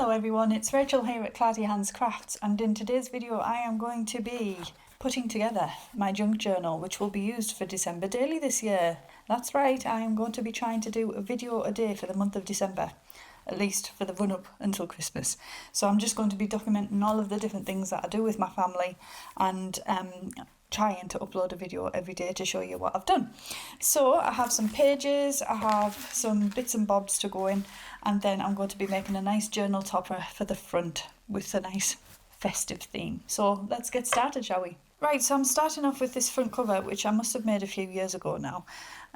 Hello everyone, it's Rachel here at Clarty Hands Crafts, and in today's video I am going to be putting together my junk journal, which will be used for December daily this year. That's right, I am going to be trying to do a video a day for the month of December, at least for the run up until Christmas. So I'm just going to be documenting all of the different things that I do with my family and trying to upload a video every day to show you what I've done. So I have some pages, I have some bits and bobs to go in, and then I'm going to be making a nice journal topper for the front with a nice festive theme. So let's get started, shall we? Right, so I'm starting off with this front cover, which I must have made a few years ago now.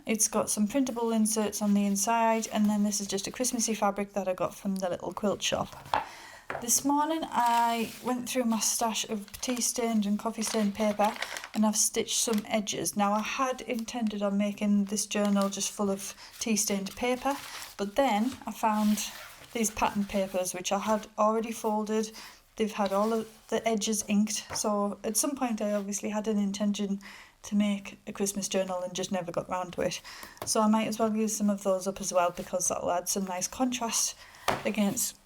It's got some printable inserts on the inside, and then this is just a Christmassy fabric that I got from the little quilt shop. This morning I went through my stash of tea stained and coffee stained paper, and I've stitched some edges. Now I had intended on making this journal just full of tea stained paper, but then I found these pattern papers which I had already folded. They've had all of the edges inked, so at some point I obviously had an intention to make a Christmas journal and just never got round to it. So I might as well use some of those up as well, because that'll add some nice contrast against...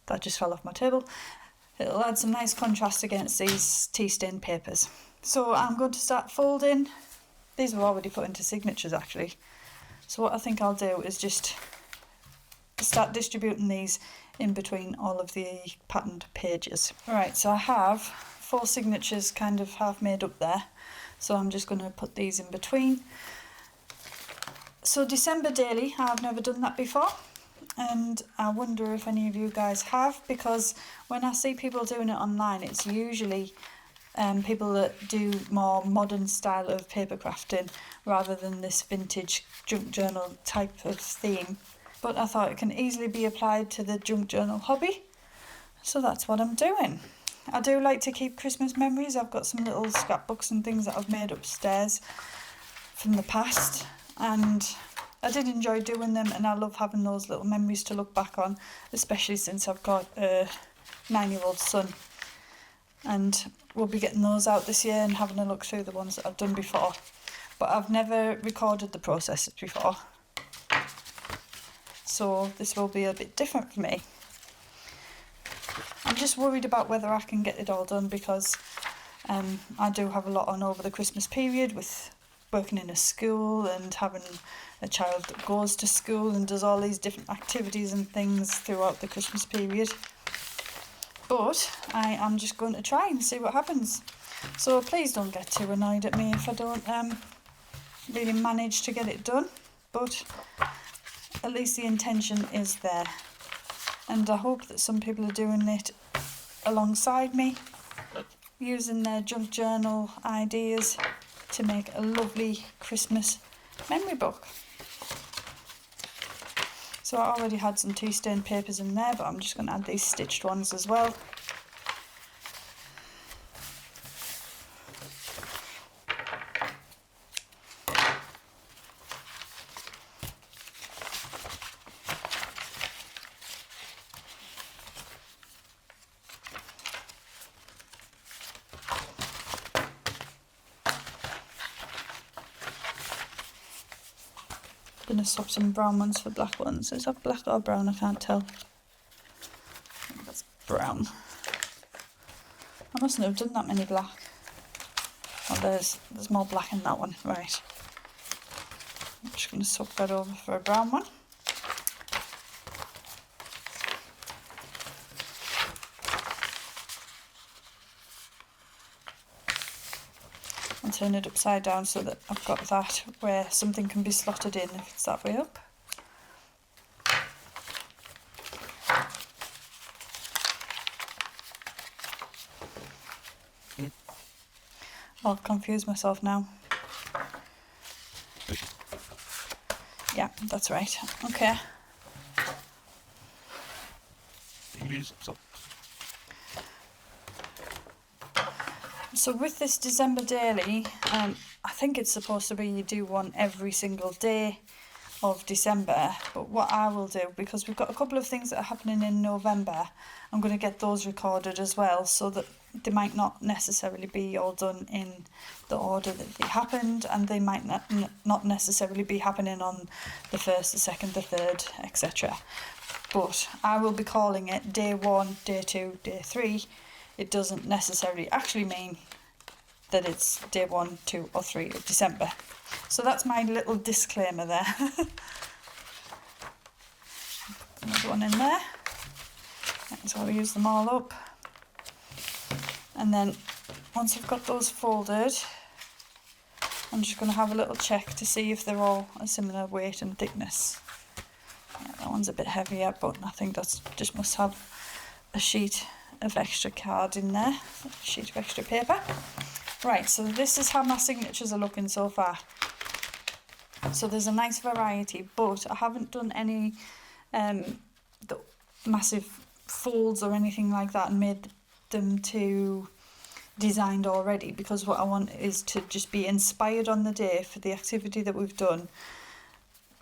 That just fell off my table. It'll add some nice contrast against these tea stained papers. So I'm going to start folding. These were already put into signatures actually. So what I think I'll do is just start distributing these in between all of the patterned pages. Alright, so I have 4 signatures kind of half made up there. So I'm just going to put these in between. So December daily, I've never done that before. And I wonder if any of you guys have, because when I see people doing it online, it's usually people that do more modern style of paper crafting rather than this vintage junk journal type of theme. But I thought it can easily be applied to the junk journal hobby, so that's what I'm doing. I do like to keep Christmas memories. I've got some little scrapbooks and things that I've made upstairs from the past, and I did enjoy doing them, and I love having those little memories to look back on, especially since I've got a 9-year-old son, and we'll be getting those out this year and having a look through the ones that I've done before. But I've never recorded the process before, so this will be a bit different for me. I'm just worried about whether I can get it all done, because I do have a lot on over the Christmas period with working in a school and having a child that goes to school and does all these different activities and things throughout the Christmas period. But I am just going to try and see what happens. So please don't get too annoyed at me if I don't really manage to get it done. But at least the intention is there. And I hope that some people are doing it alongside me, using their junk journal ideas to make a lovely Christmas memory book. So I already had some tea stained papers in there, but I'm just going to add these stitched ones as well. I'm going to swap some brown ones for black ones. Is that black or brown? I can't tell. I think that's brown. I mustn't have done that many black. Oh, there's more black in that one. Right. I'm just going to swap that over for a brown one. And turn it upside down so that I've got that where something can be slotted in if it's that way up. I'll confuse myself now. Yeah, that's right. Okay. So with this December daily, I think it's supposed to be you do one every single day of December, but what I will do, because we've got a couple of things that are happening in November, I'm going to get those recorded as well, so that they might not necessarily be all done in the order that they happened, and they might not necessarily be happening on the 1st, the 2nd, the 3rd, etc. but I will be calling it day 1, day 2, day 3. It doesn't necessarily actually mean that it's day 1, 2 or 3 of December. So that's my little disclaimer there. Another one in there. So I'll use them all up. And then once I've got those folded, I'm just going to have a little check to see if they're all a similar weight and thickness. Yeah, that one's a bit heavier, but I think that's just must have a sheet of extra card in there, a sheet of extra paper. Right, so this is how my signatures are looking so far. So there's a nice variety, but I haven't done any the massive folds or anything like that and made them too designed already, because what I want is to just be inspired on the day for the activity that we've done.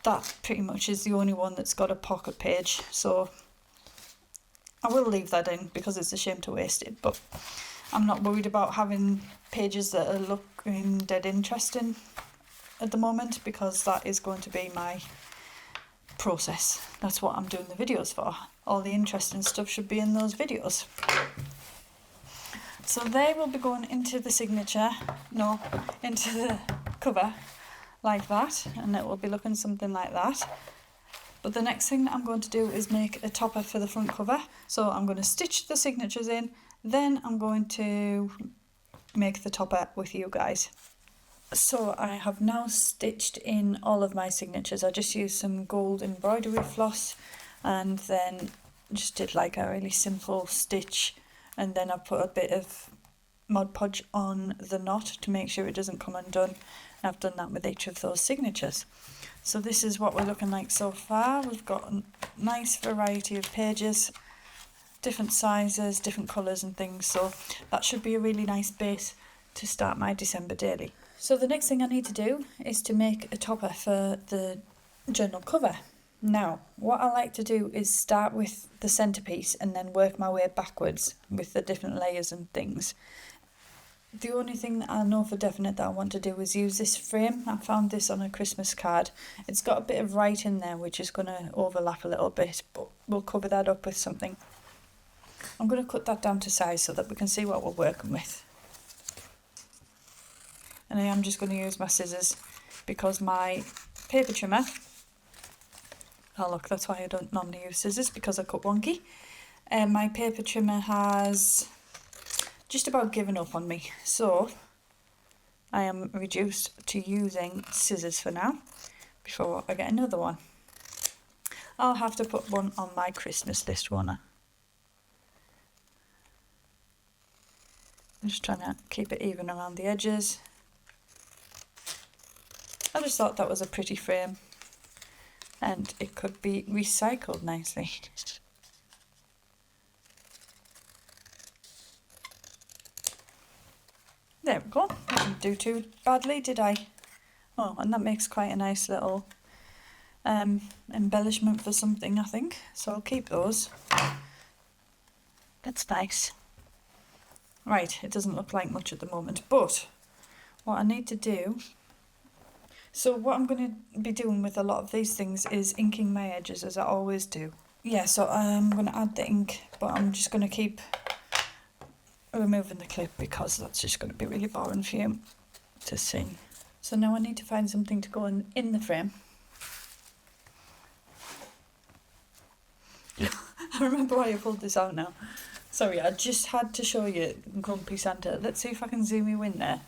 That pretty much is the only one that's got a pocket page, so I will leave that in because it's a shame to waste it, but I'm not worried about having pages that are looking dead interesting at the moment, because that is going to be my process. That's what I'm doing the videos for. All the interesting stuff should be in those videos. So they will be going into the signature, no, into the cover like that, and it will be looking something like that. But the next thing that I'm going to do is make a topper for the front cover. So I'm going to stitch the signatures in, then I'm going to make the topper with you guys. So I have now stitched in all of my signatures. I just used some gold embroidery floss and then just did like a really simple stitch, and then I put a bit of Mod Podge on the knot to make sure it doesn't come undone. And I've done that with each of those signatures. So this is what we're looking like so far. We've got a nice variety of pages, different sizes, different colours and things, so that should be a really nice base to start my December daily. So the next thing I need to do is to make a topper for the journal cover. Now, what I like to do is start with the centrepiece and then work my way backwards with the different layers and things. The only thing that I know for definite that I want to do is use this frame. I found this on a Christmas card. It's got a bit of writing there which is going to overlap a little bit, but we'll cover that up with something. I'm going to cut that down to size so that we can see what we're working with. And I am just going to use my scissors because my paper trimmer, oh look, that's why I don't normally use scissors, because I cut wonky. My paper trimmer has just about given up on me, so I am reduced to using scissors for now before I get another one. I'll have to put one on my Christmas list, won't I? I'm just trying to keep it even around the edges. I just thought that was a pretty frame and it could be recycled nicely. There we go. I didn't do too badly, did I? Oh, and that makes quite a nice little embellishment for something, I think. So I'll keep those. That's nice. Right, it doesn't look like much at the moment, but what I need to do... So what I'm going to be doing with a lot of these things is inking my edges, as I always do. Yeah, so I'm going to add the ink, but I'm just going to keep removing the clip because that's just going to be really boring for you to see. So now I need to find something to go in the frame. I remember why I pulled this out now. Sorry, I just had to show you Grumpy Santa. Let's see if I can zoom you in there.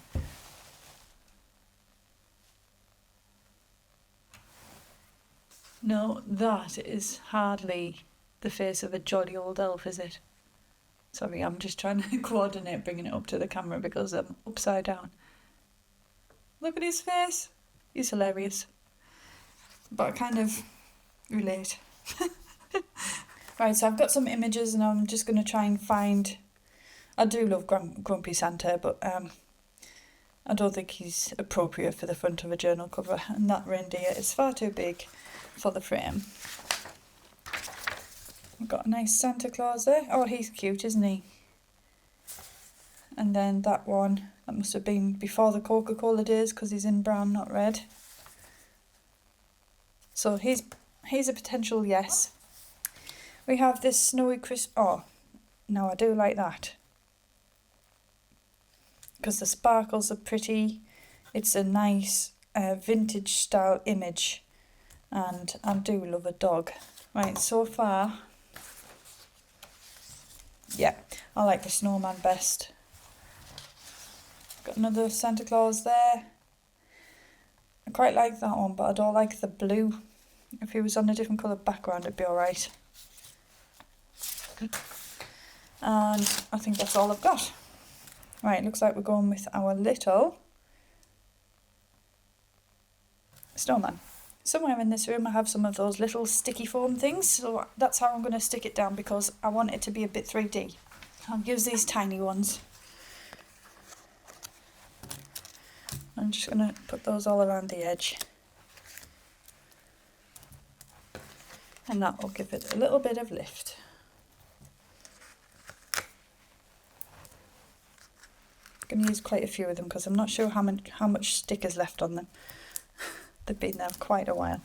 No, that is hardly the face of a jolly old elf, is it? Sorry, I'm just trying to coordinate bringing it up to the camera because I'm upside down. Look at his face. He's hilarious. But I kind of relate. Right, so I've got some images and I'm just going to try and find... I do love Grumpy Santa, but I don't think he's appropriate for the front of a journal cover. And that reindeer is far too big for the frame. I've got a nice Santa Claus there. Oh, he's cute, isn't he? And then that one, that must have been before the Coca-Cola days because he's in brown, not red. So he's a potential yes. We have this snowy crisp. Oh, no, I do like that. Because the sparkles are pretty. It's a nice vintage style image. And I do love a dog. Right, so far, yeah, I like the snowman best. Got another Santa Claus there. I quite like that one, but I don't like the blue. If he was on a different colour background, it'd be alright. And I think that's all I've got. Right, looks like we're going with our little snowman. Somewhere in this room I have some of those little sticky foam things, so that's how I'm going to stick it down because I want it to be a bit 3D. I'll use these tiny ones. I'm just going to put those all around the edge. And that will give it a little bit of lift. I'm going to use quite a few of them because I'm not sure how much stick is left on them. They've been there quite a while.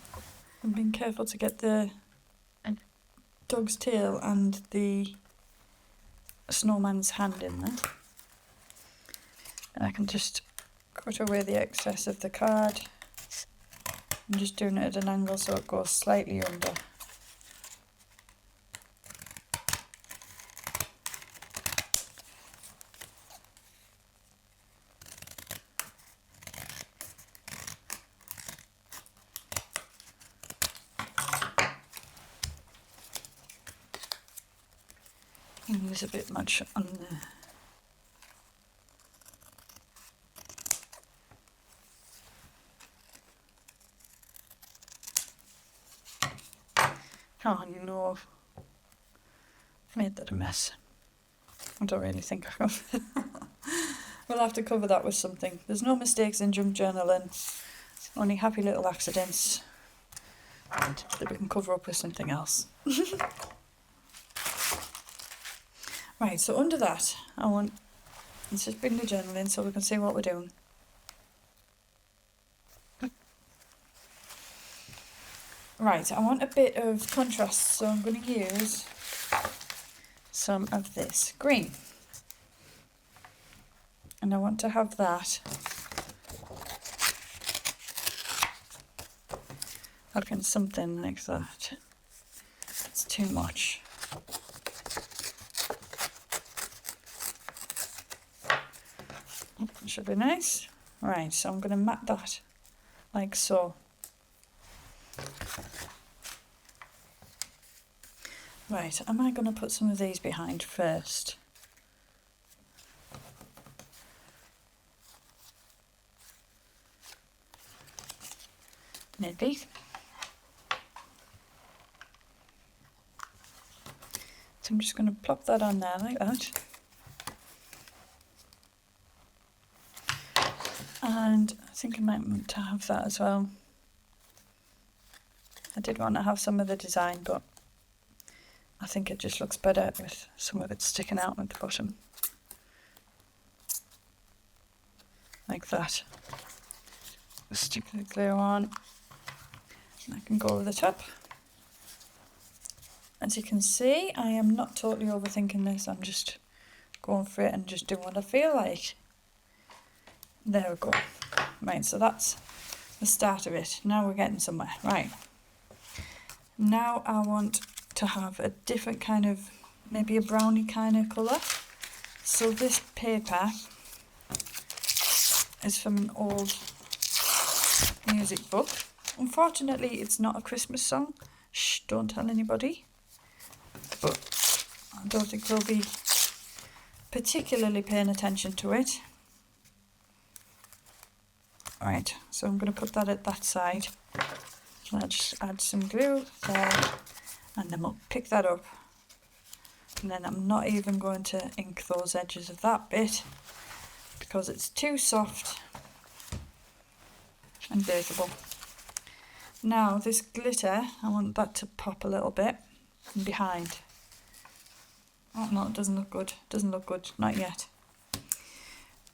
I'm being careful to get the dog's tail and the snowman's hand in there. And I can just cut away the excess of the card. I'm just doing it at an angle so it goes slightly under. There's a bit much on there. Oh no, I've made that a mess. I don't really think I can. We'll have to cover that with something. There's no mistakes in junk journaling, only happy little accidents, and that we can cover up with something else. Right, so under that, let's just bring the journal in so we can see what we're doing. Right, I want a bit of contrast, so I'm going to use some of this green. And I want to have that looking something like that. It's too much. Should be nice. Right, so I'm going to mat that like so. Right, am I going to put some of these behind first? Maybe. So I'm just going to plop that on there like that. And I think I might want to have that as well. I did want to have some of the design, but I think it just looks better with some of it sticking out at the bottom. Like that. Stick the glue on. And I can go over the top. As you can see, I am not totally overthinking this. I'm just going for it and just doing what I feel like. There we go. Right, so that's the start of it. Now we're getting somewhere. Right. Now I want to have a different kind of, maybe a browny kind of colour. So this paper is from an old music book. Unfortunately, it's not a Christmas song. Shh, don't tell anybody. But I don't think we'll be particularly paying attention to it. Right, so I'm going to put that at that side. So I'll just add some glue there, and then we'll pick that up. And then I'm not even going to ink those edges of that bit because it's too soft and breakable. Now this glitter, I want that to pop a little bit from behind. Oh no, it doesn't look good. Doesn't look good, not yet.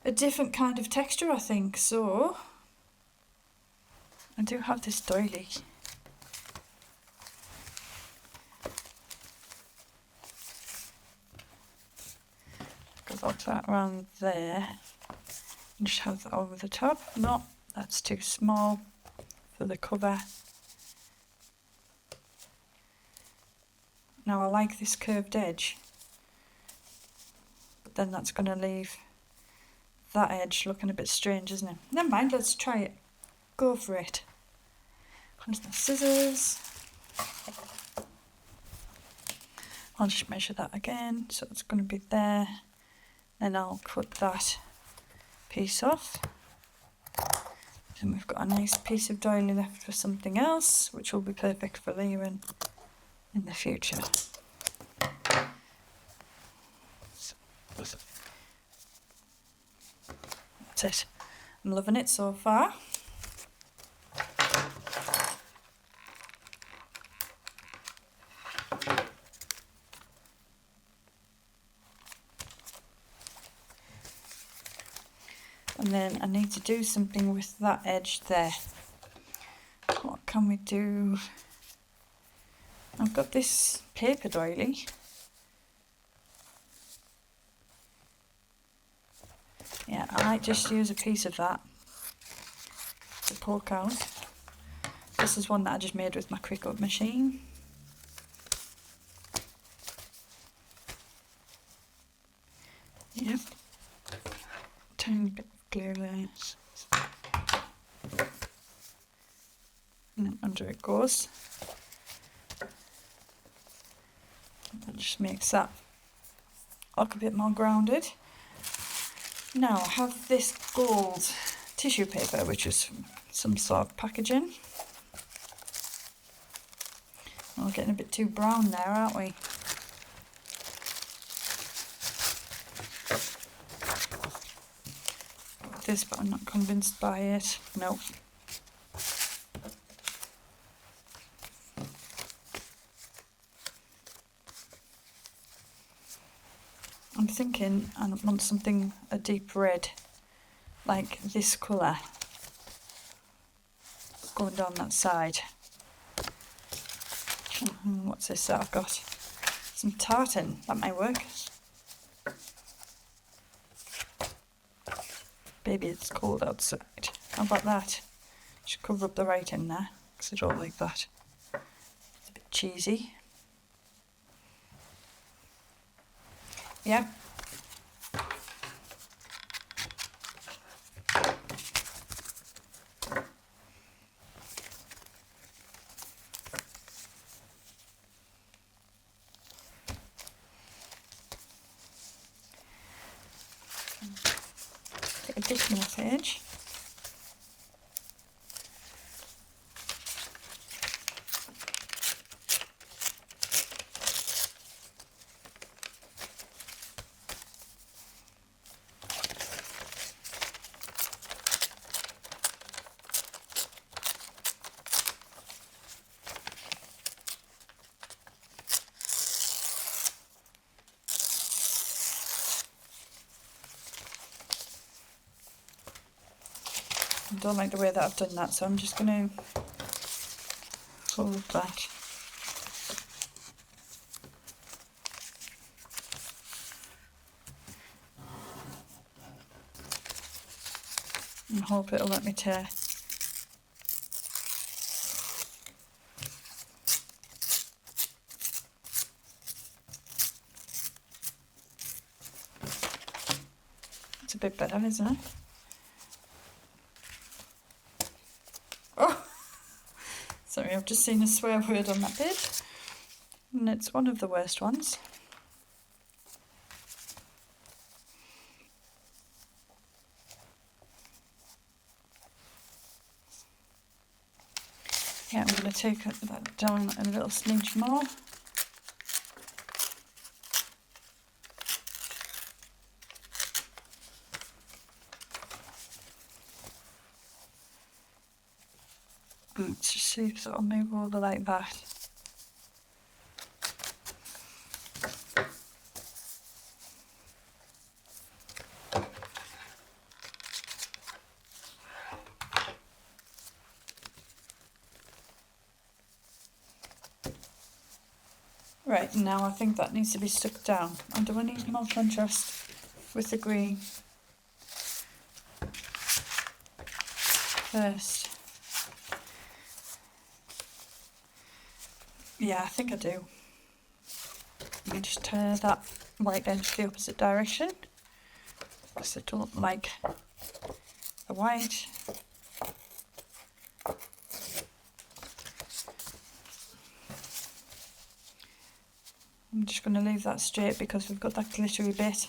A different kind of texture, I think, so I do have this doily. about that around there. And just have that over the top. No, that's too small for the cover. Now I like this curved edge, but then that's going to leave that edge looking a bit strange, isn't it? Never mind, let's try it. Go for it. Here's my scissors. I'll just measure that again, so it's going to be there. Then I'll cut that piece off. Then we've got a nice piece of doily left for something else, which will be perfect for layering in the future. That's it. I'm loving it so far. And then I need to do something with that edge there. What can we do? I've got this paper doily. Yeah, I might just use a piece of that to poke out. This is one that I just made with my quick up machine. Yep. Tiny bit of glue there. And then under it goes. That just makes that look a bit more grounded. Now I have this gold tissue paper, which is some sort of packaging. We're getting a bit too brown there, aren't we? Got this, but I'm not convinced by it. Nope. I'm thinking I want something a deep red, like this colour, going down that side. What's this that I've got? Some tartan, that might work. Baby, it's cold outside. How about that? Should cover up the writing there, because I don't like that. It's a bit cheesy. Yeah. Take additional page. I don't like the way that I've done that, so I'm just going to fold that. And hope it'll let me tear. It's a bit better, isn't it? Sorry, I've just seen a swear word on that bit, and it's one of the worst ones. Yeah, I'm going to take that down a little smidge more. Let's just see if it'll move over like that. Right, now I think that needs to be stuck down. And do I need more contrast? with the green first. Yeah, I think I do. Let me just turn that white edge the opposite direction, because I don't like the white. I'm just going to leave that straight because we've got that glittery bit.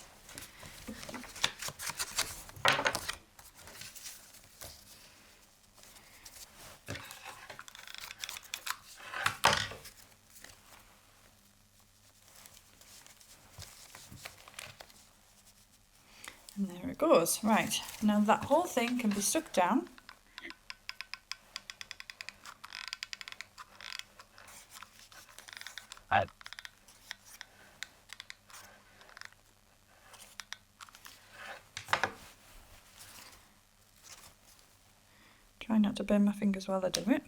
And there it goes. Right, now that whole thing can be stuck down. Try not to burn my fingers while I do it.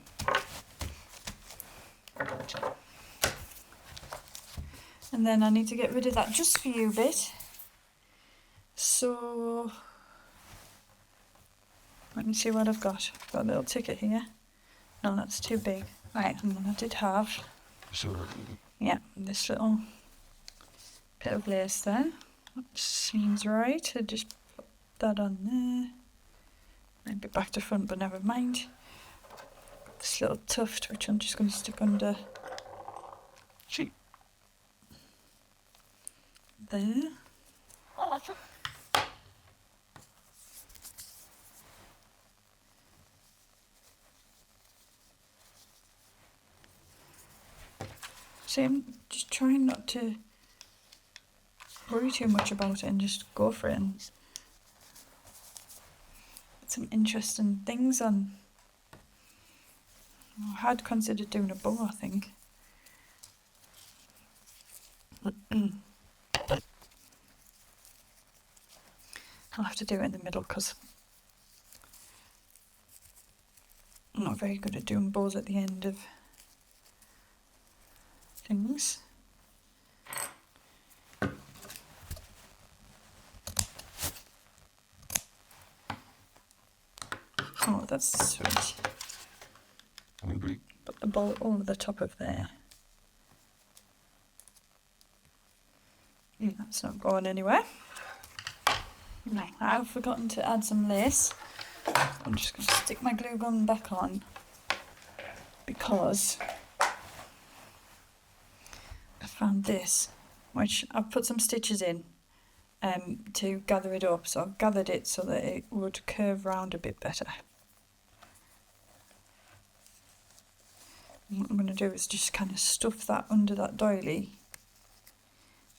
And then I need to get rid of that just for you bit. So let me see what I've got. I've got a little ticket here. No, that's too big. Right, and then I did have, yeah, this little bit of lace there. That seems right. I just put that on there. Maybe back to front, but never mind. This little tuft, which I'm just going to stick under there. See, I'm just trying not to worry too much about it and just go for it and put some interesting things on. I had considered doing a bow, I think. I'll have to do it in the middle because I'm not very good at doing bows at the end of things. Oh, that's sweet. Put the bowl over the top of there. That's not going anywhere. Right, I've forgotten to add some lace. I'm just going to stick my glue gun back on because I found this, which I've put some stitches in to gather it up. So I've gathered it so that it would curve round a bit better. And what I'm going to do is just kind of stuff that under that doily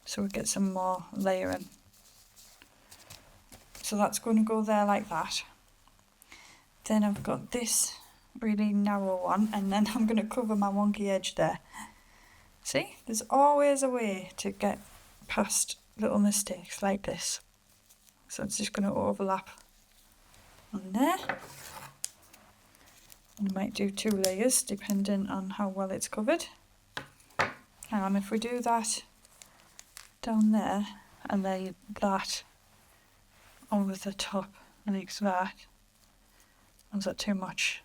so we get some more layering. So that's going to go there like that. Then I've got this really narrow one, and then I'm going to cover my wonky edge there. See, there's always a way to get past little mistakes like this. So it's just going to overlap on there. You might do 2 layers depending on how well it's covered. And if we do that down there and lay that over the top like that, is that too much?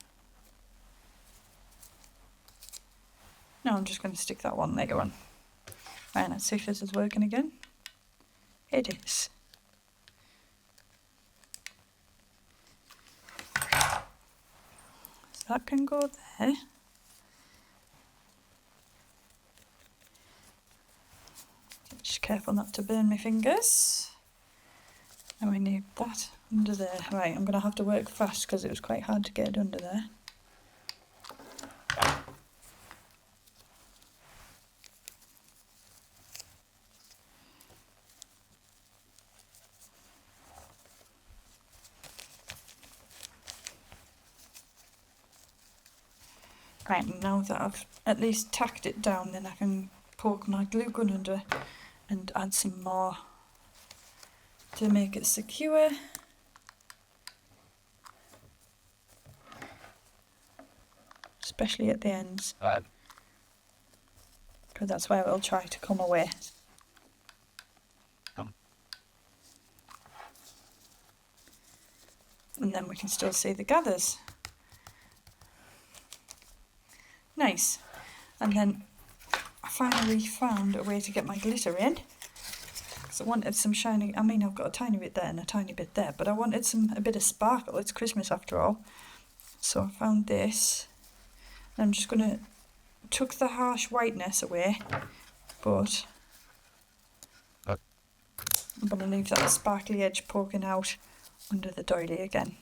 No, I'm just going to stick that one layer on. Right, let's see if this is working again. It is. So that can go there. Just careful not to burn my fingers. And we need that under there. Right, I'm going to have to work fast because it was quite hard to get it under there. Right, now that I've at least tacked it down, then I can poke my glue gun under and add some more to make it secure. Especially at the ends. Because that's where it'll try to come away. And then we can still see the gathers. Nice. And then I finally found a way to get my glitter in. Because I wanted some shiny, I mean I've got a tiny bit there and a tiny bit there, but I wanted a bit of sparkle. It's Christmas after all. So I found this. And I'm just going to tuck the harsh whiteness away, but I'm going to leave that sparkly edge poking out under the doily again.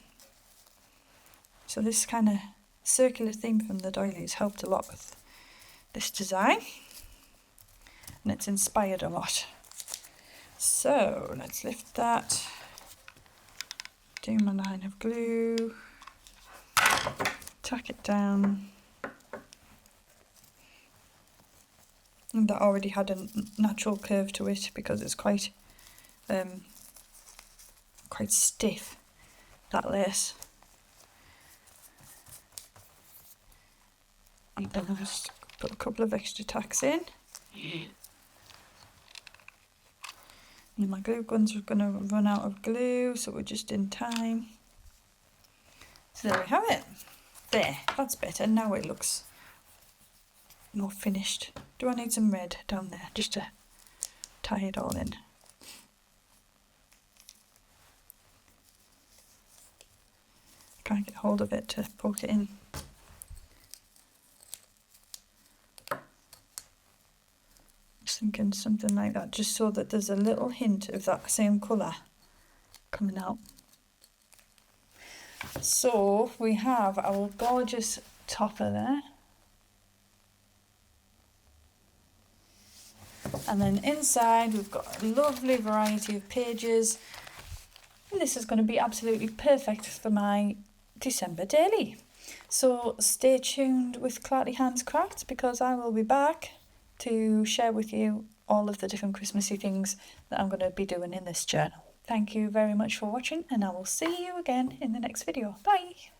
So this kind of circular theme from the doily has helped a lot with this design, and it's inspired a lot. So let's lift that, do my line of glue, tack it down. And that already had a natural curve to it because it's quite stiff, that lace. And then I'll just put a couple of extra tacks in. And my glue guns are going to run out of glue, so we're just in time. So there we have it. There, that's better. Now it looks more finished. Do I need some red down there just to tie it all in? Can't get hold of it to poke it in. Just thinking something like that, just so that there's a little hint of that same colour coming out. So we have our gorgeous topper there. And then inside we've got a lovely variety of pages. And this is going to be absolutely perfect for my December daily. So stay tuned with Clarty Hands Crafts, because I will be back to share with you all of the different Christmassy things that I'm going to be doing in this journal. Thank you very much for watching, and I will see you again in the next video. Bye!